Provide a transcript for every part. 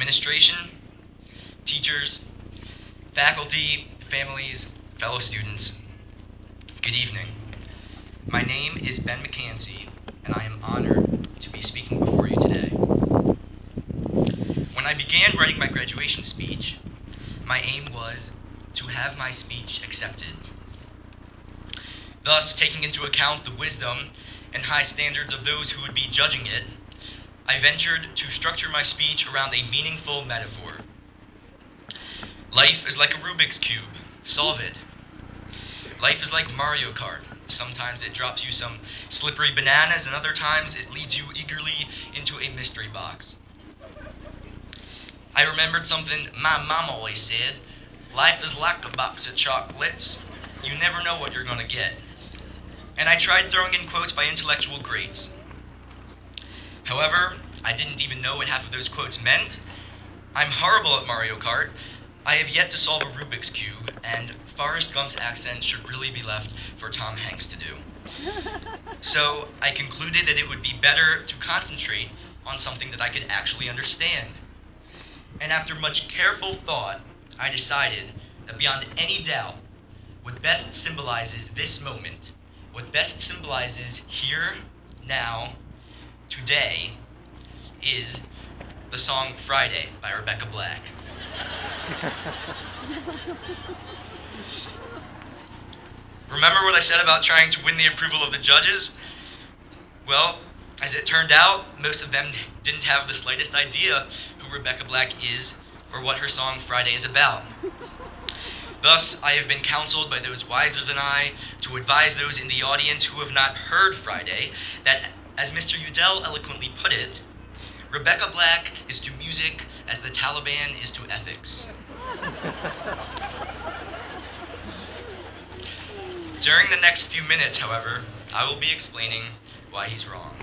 administration, teachers, faculty, families, fellow students, good evening. My name is BenMacKansi, and I am honored to be speaking before you today. When I began writing my graduation speech, my aim was to have my speech accepted. Thus, taking into account the wisdom and high standards of those who would be judging it, I ventured to structure my speech around a meaningful metaphor. Life is like a Rubik's Cube. Solve it. Life is like Mario Kart. Sometimes it drops you some slippery bananas, and other times it leads you eagerly into a mystery box. I remembered something my mom always said. Life is like a box of chocolates. You never know what you're going to get. And I tried throwing in quotes by intellectual greats. However, I didn't even know what half of those quotes meant. I'm horrible at Mario Kart. I have yet to solve a Rubik's Cube, and Forrest Gump's accent should really be left for Tom Hanks to do. So I concluded that it would be better to concentrate on something that I could actually understand. And after much careful thought, I decided that beyond any doubt, what best symbolizes this moment, what best symbolizes here, now, today, is the song Friday by Rebecca Black. Remember what I said about trying to win the approval of the judges? Well, as it turned out, most of them didn't have the slightest idea who Rebecca Black is or what her song Friday is about. Thus, I have been counseled by those wiser than I to advise those in the audience who have not heard Friday that, as Mr. Udell eloquently put it, Rebecca Black is to music as the Taliban is to ethics. During the next few minutes, however, I will be explaining why he's wrong.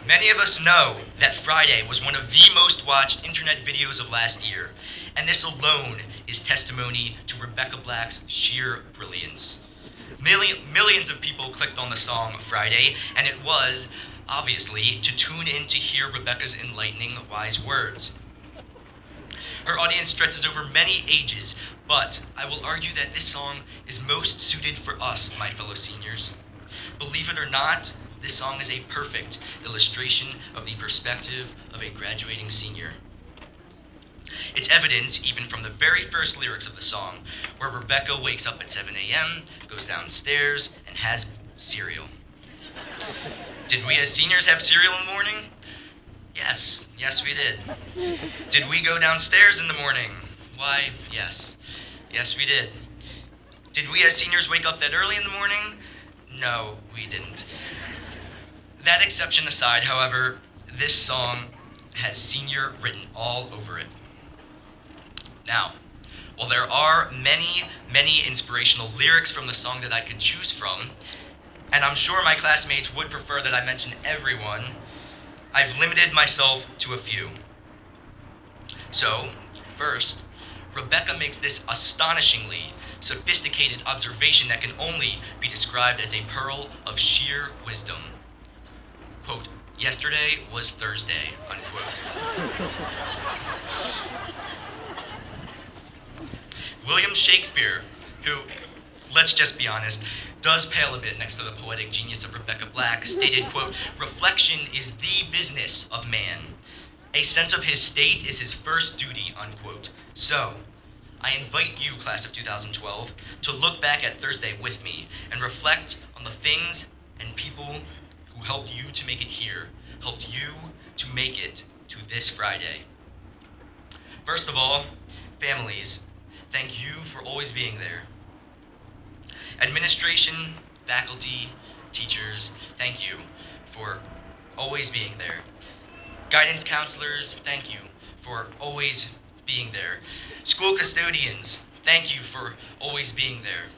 Many of us know that Friday was one of the most watched internet videos of last year, and this alone is testimony to Rebecca Black's sheer brilliance. Millions of people clicked on the song Friday, and it was, obviously, to tune in to hear Rebecca's enlightening, wise words. Her audience stretches over many ages, but I will argue that this song is most suited for us, my fellow seniors. Believe it or not, this song is a perfect illustration of the perspective of a graduating senior. It's evident even from the very first lyrics of the song, where Rebecca wakes up at 7 a.m., goes downstairs, and has cereal. Did we as seniors have cereal in the morning? Yes we did. Did we go downstairs in the morning? Why, yes we did. Did we as seniors wake up that early in the morning? No, we didn't. That exception aside, however, this song has senior written all over it. Now, while there are many inspirational lyrics from the song that I could choose from, and I'm sure my classmates would prefer that I mention everyone, I've limited myself to a few. So, first, Rebecca makes this astonishingly sophisticated observation that can only be described as a pearl of sheer wisdom. Quote, "Yesterday was Thursday," unquote. William Shakespeare, who, let's just be honest, does pale a bit next to the poetic genius of Rebecca Black, stated, quote, "Reflection is the business of man. A sense of his state is his first duty," unquote. So, I invite you, class of 2012, to look back at Thursday with me and reflect on the things and people who helped you to make it here, helped you to make it to this Friday. First of all, families, thank you for always being there. Administration, faculty, teachers, thank you for always being there. Guidance counselors, thank you for always being there. School custodians, thank you for always being there.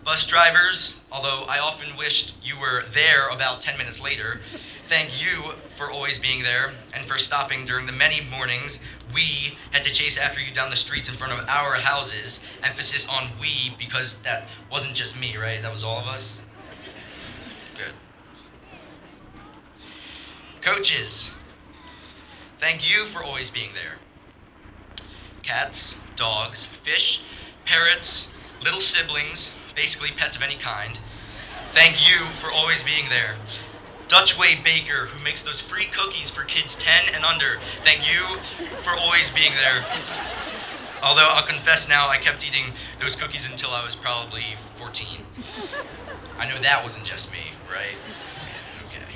Bus drivers, although I often wished you were there about 10 minutes later, thank you for always being there and for stopping during the many mornings we had to chase after you down the streets in front of our houses. Emphasis on we, because that wasn't just me, right? That was all of us? Good. Coaches, Thank you for always being there. Cats, dogs, fish, parrots, little siblings, basically pets of any kind. Thank you for always being there. Dutchway Baker, who makes those free cookies for kids 10 and under. Thank you for always being there. Although I'll confess now, I kept eating those cookies until I was probably 14. I know that wasn't just me, right? Okay.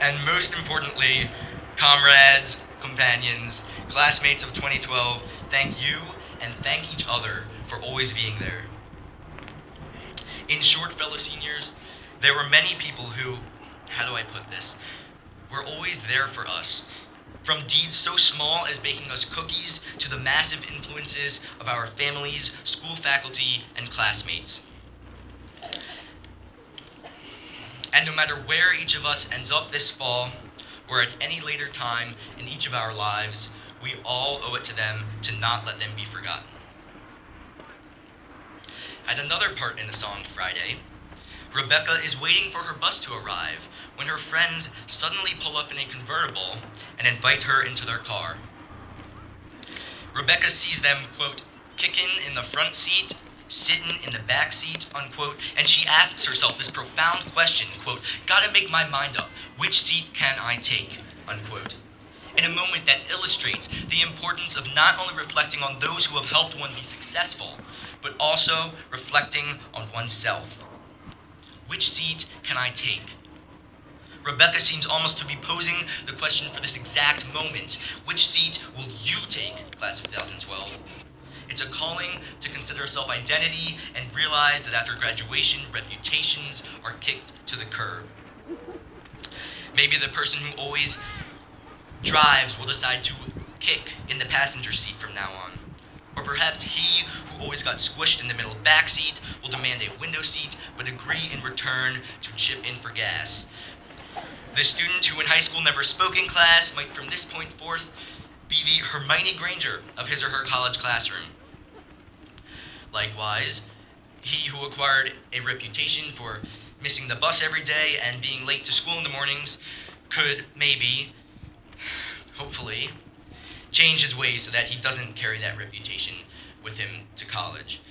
And most importantly, comrades, companions, classmates of 2012, thank you and thank each other for always being there. In short, fellow seniors, there were many people who, how do I put this, were always there for us. From deeds so small as baking us cookies to the massive influences of our families, school faculty, and classmates. And no matter where each of us ends up this fall, or at any later time in each of our lives, we all owe it to them to not let them be forgotten. At another part in the song Friday, Rebecca is waiting for her bus to arrive when her friends suddenly pull up in a convertible and invite her into their car. Rebecca sees them, quote, kickin' in the front seat, sittin' in the back seat, unquote, and she asks herself this profound question, quote, gotta make my mind up, which seat can I take, unquote. In a moment that illustrates the importance of not only reflecting on those who have helped one be successful, but also reflecting on oneself. Which seat can I take? Rebecca seems almost to be posing the question for this exact moment. Which seat will you take, class of 2012? It's a calling to consider self-identity and realize that after graduation, reputations are kicked to the curb. Maybe the person who always drives will decide to kick in the passenger seat from now on. Or perhaps he who always got squished in the middle back seat will demand a window seat, but agree in return to chip in for gas. The student who in high school never spoke in class might from this point forth be the Hermione Granger of his or her college classroom. Likewise, he who acquired a reputation for missing the bus every day and being late to school in the mornings could maybe, hopefully, change his ways so that he doesn't carry that reputation with him to college.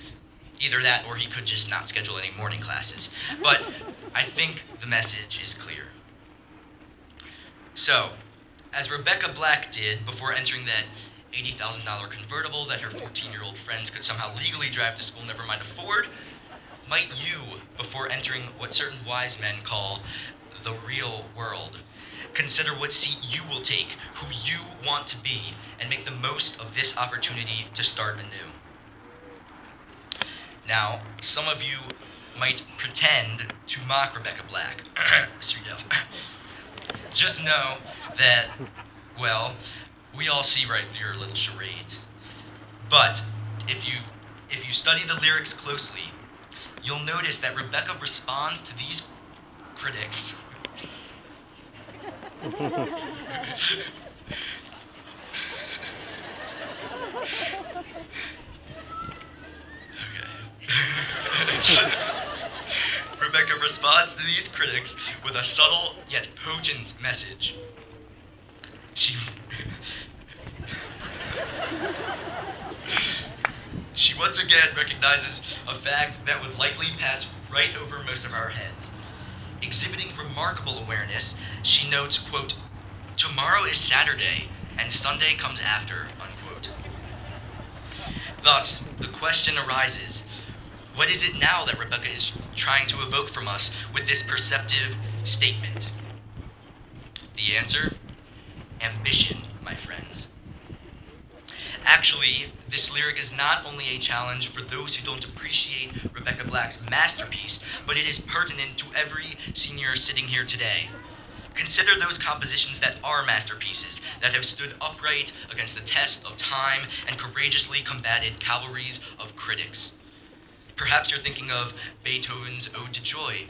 Either that or he could just not schedule any morning classes. But I think the message is clear. So, as Rebecca Black did before entering that $80,000 convertible that her 14-year-old friends could somehow legally drive to school, never mind afford, might you, before entering what certain wise men call the real world, consider what seat you will take, who you want to be, and make the most of this opportunity to start anew. Now, some of you might pretend to mock Rebecca Black. Just know that, well, we all see right through your little charades. But if you study the lyrics closely, you'll notice that Rebecca responds to these critics Rebecca responds to these critics with a subtle yet potent message. She once again recognizes a fact that would likely pass right over most of our heads. Exhibiting remarkable awareness, she notes, quote, tomorrow is Saturday, and Sunday comes after, unquote. Thus, the question arises, what is it now that Rebecca is trying to evoke from us with this perceptive statement? The answer? Ambition, my friends. Actually, this lyric is not only a challenge for those who don't appreciate Rebecca Black's masterpiece, but it is pertinent to every senior sitting here today. Consider those compositions that are masterpieces, that have stood upright against the test of time and courageously combated cavalries of critics. Perhaps you're thinking of Beethoven's Ode to Joy,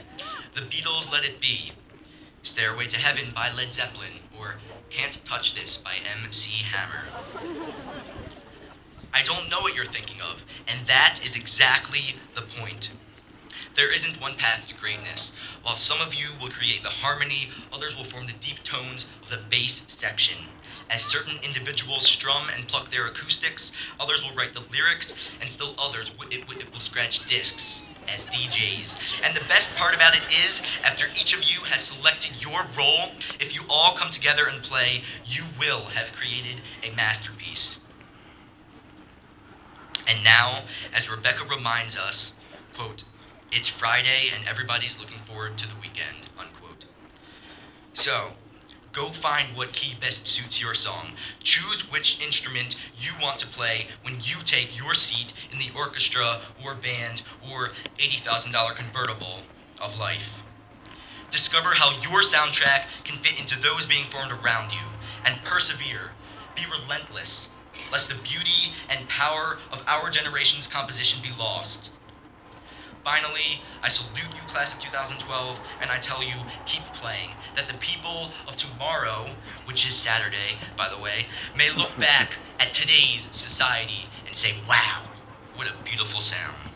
the Beatles' Let It Be, Stairway to Heaven by Led Zeppelin, or Can't Touch This by MC Hammer. I don't know what you're thinking of, and that is exactly the point. There isn't one path to greatness. While some of you will create the harmony, others will form the deep tones of the bass section. As certain individuals strum and pluck their acoustics, others will write the lyrics, and still others it will scratch discs as DJs. And the best part about it is, after each of you has selected your role, if you all come together and play, you will have created a masterpiece. And now, as Rebecca reminds us, quote, "It's Friday and everybody's looking forward to the weekend," unquote. So, go find what key best suits your song. Choose which instrument you want to play when you take your seat in the orchestra or band or $80,000 convertible of life. Discover how your soundtrack can fit into those being formed around you, and persevere. Be relentless, lest the beauty and power of our generation's composition be lost. Finally, I salute you, class of 2012, and I tell you, keep playing, that the people of tomorrow, which is Saturday, by the way, may look back at today's society and say, wow, what a beautiful sound.